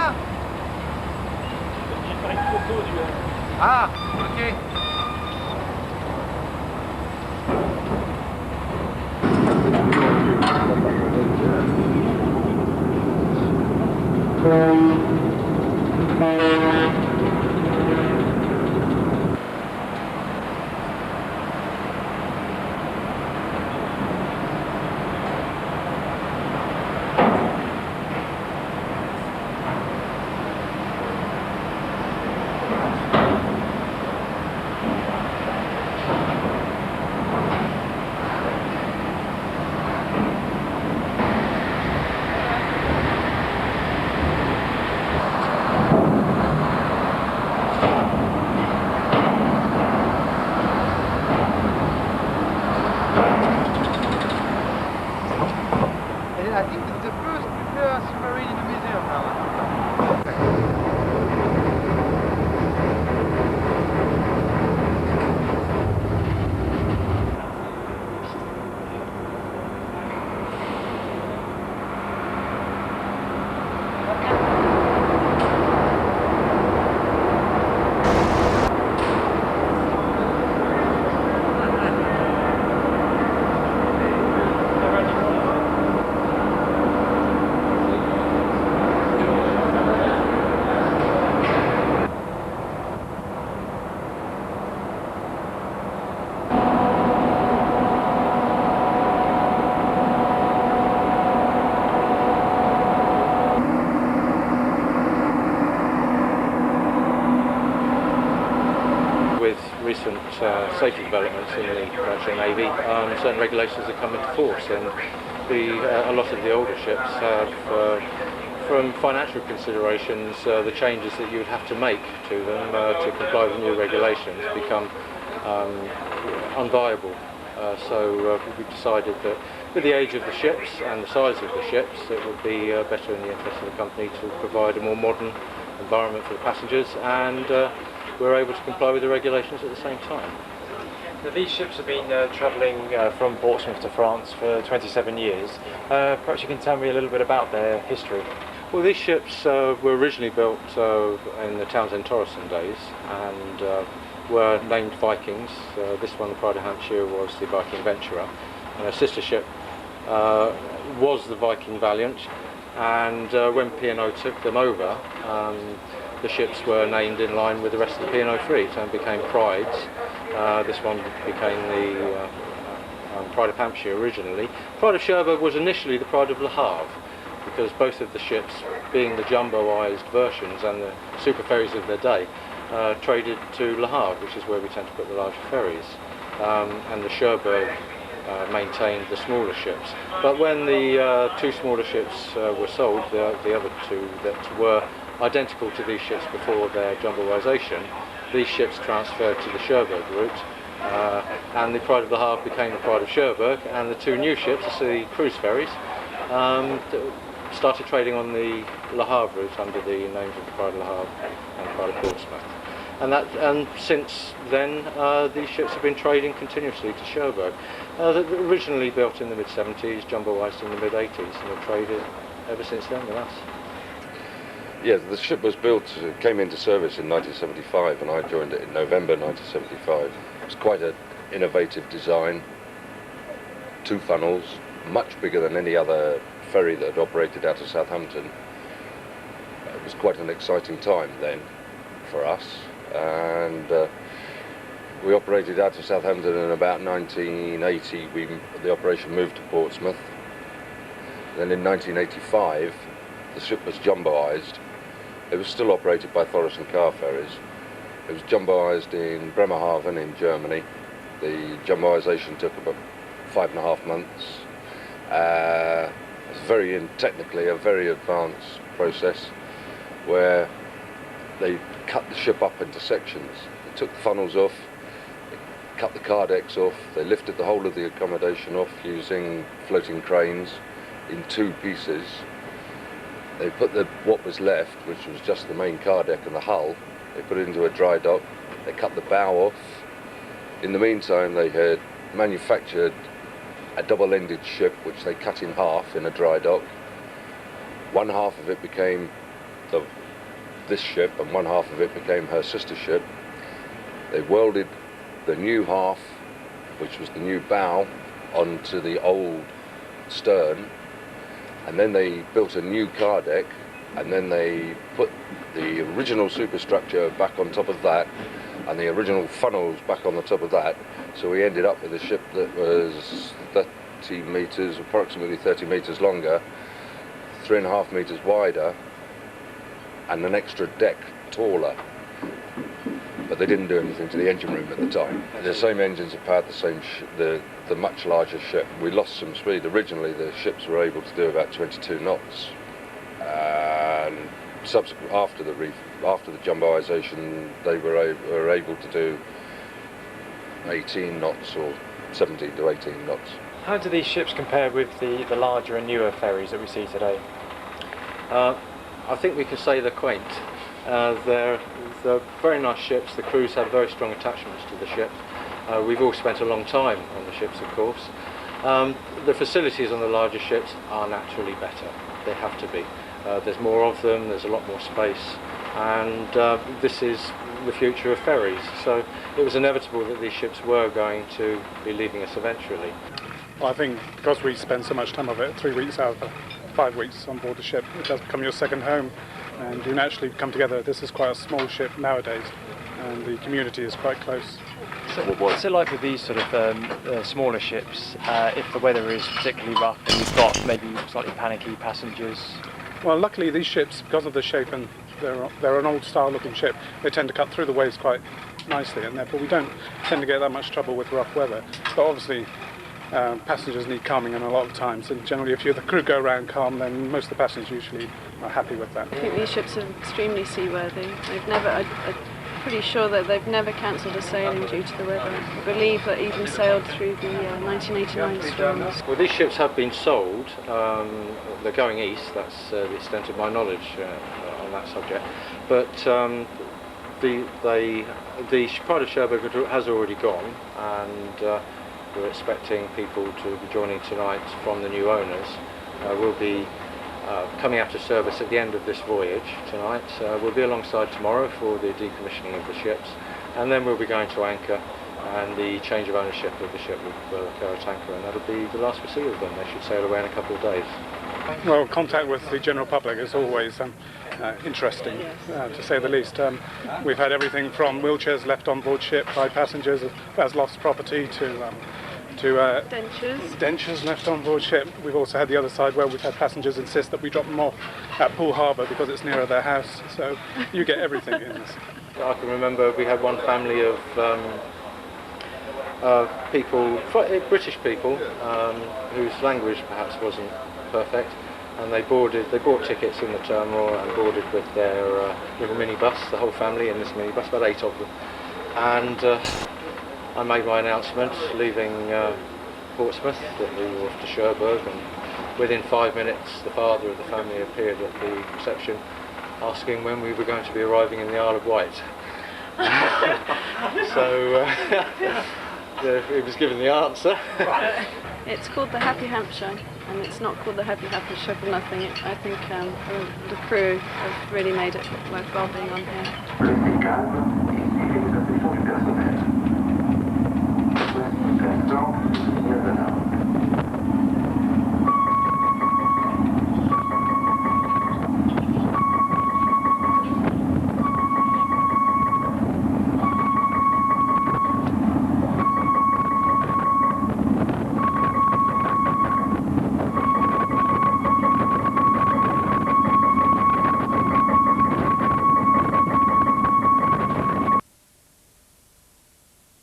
là? Ah, ok. I think it's the first nuclear submarine in the museum now. Recent safety developments in the commercial navy, certain regulations have come into force, and a lot of the older ships have, from financial considerations, the changes that you would have to make to them to comply with the new regulations become unviable. So we decided that with the age of the ships and the size of the ships, it would be better in the interest of the company to provide a more modern environment for the passengers, and we're able to comply with the regulations at the same time. Now, these ships have been travelling from Portsmouth to France for 27 years. Perhaps you can tell me a little bit about their history. Well, these ships were originally built in the Townsend-Torreson days and were named Vikings. This one, the Pride of Hampshire, was the Viking Venturer, and a sister ship was the Viking Valiant, and when P&O took them over, the ships were named in line with the rest of the P&O fleet and became Prides. This one became the Pride of Hampshire originally. Pride of Cherbourg was initially the Pride of Le Havre, because both of the ships, being the jumboised versions and the super ferries of their day, traded to Le Havre, which is where we tend to put the larger ferries. And the Cherbourg maintained the smaller ships. But when the two smaller ships were sold, the other two that were identical to these ships before their jumboisation, these ships transferred to the Cherbourg route, and the Pride of Le Havre became the Pride of Cherbourg, and the two new ships, the cruise ferries, started trading on the Le Havre route under the names of the Pride of Le Havre and Pride of Portsmouth. And since then, these ships have been trading continuously to Cherbourg. They were originally built in the mid-70s, jumboised in the mid-80s, and have traded ever since then with us. Yeah, the ship was built, came into service in 1975, and I joined it in November 1975. It was quite an innovative design, 2 funnels, much bigger than any other ferry that had operated out of Southampton. It was quite an exciting time then for us, and we operated out of Southampton in about 1980. The operation moved to Portsmouth. Then in 1985, the ship was jumboised. It was still operated by Thoresen car ferries. It was jumboised in Bremerhaven in Germany. The jumboisation took about 5.5 months. It was technically a very advanced process where they cut the ship up into sections. They took the funnels off, they cut the car decks off, they lifted the whole of the accommodation off using floating cranes in 2 pieces. They put what was left, which was just the main car deck and the hull, they put it into a dry dock. They cut the bow off. In the meantime, they had manufactured a double-ended ship, which they cut in half in a dry dock. One half of it became of this ship, and one half of it became her sister ship. They welded the new half, which was the new bow, onto the old stern, and then they built a new car deck, and then they put the original superstructure back on top of that, and the original funnels back on the top of that. So we ended up with a ship that was 30 metres, approximately 30 metres longer, 3.5 metres wider, and an extra deck taller. But they didn't do anything to the engine room at the time. The same engines that powered the much larger ship. We lost some speed. Originally the ships were able to do about 22 knots. And subsequent, after the jumboisation, they were able to do 18 knots or 17 to 18 knots. How do these ships compare with the larger and newer ferries that we see today? I think we can say they're quaint. They're very nice ships. The crews have very strong attachments to the ships. We've all spent a long time on the ships, of course. The facilities on the larger ships are naturally better. They have to be. There's more of them, there's a lot more space, and this is the future of ferries. So it was inevitable that these ships were going to be leaving us eventually. Well, I think because we spend so much time of it, 3 weeks out of 5 weeks on board the ship, it does become your second home, and you naturally come together. This is quite a small ship nowadays, and the community is quite close. So what's it like with these sort of smaller ships, if the weather is particularly rough and you've got maybe slightly panicky passengers? Well, luckily these ships, because of the shape, and they're an old style looking ship, they tend to cut through the waves quite nicely, and therefore we don't tend to get that much trouble with rough weather. But obviously passengers need calming in a lot of times, and generally if the crew go around calm, then most of the passengers usually are happy with that. I think these ships are extremely seaworthy. I'm pretty sure that they've never cancelled a sailing due to the weather. I believe that even sailed through the 1989 storms. Well, these ships have been sold. They're going east. That's the extent of my knowledge on that subject. But the Pride of Cherbourg has already gone, and we're expecting people to be joining tonight from the new owners. We'll be coming out of service at the end of this voyage tonight. We'll be alongside tomorrow for the decommissioning of the ships, and then we'll be going to anchor, and the change of ownership of the ship will occur at anchor, and that'll be the last we see of them. They should sail away in a couple of days. Well, contact with the general public is always interesting, to say the least. We've had everything from wheelchairs left on board ship by passengers as lost property to dentures left on board ship. We've also had the other side where we've had passengers insist that we drop them off at Poole Harbour because it's nearer their house. So you get everything in this. I can remember we had one family of people, British people, whose language perhaps wasn't perfect, and they bought tickets in the terminal and boarded with their little minibus, the whole family in this minibus, about 8 of them. And I made my announcement leaving Portsmouth that we were off to Cherbourg, and within 5 minutes the father of the family appeared at the reception asking when we were going to be arriving in the Isle of Wight. So it was given the answer. It's called the Happy Hampshire, and it's not called the Happy Hampshire for nothing. I think the crew have really made it worthwhile being on here.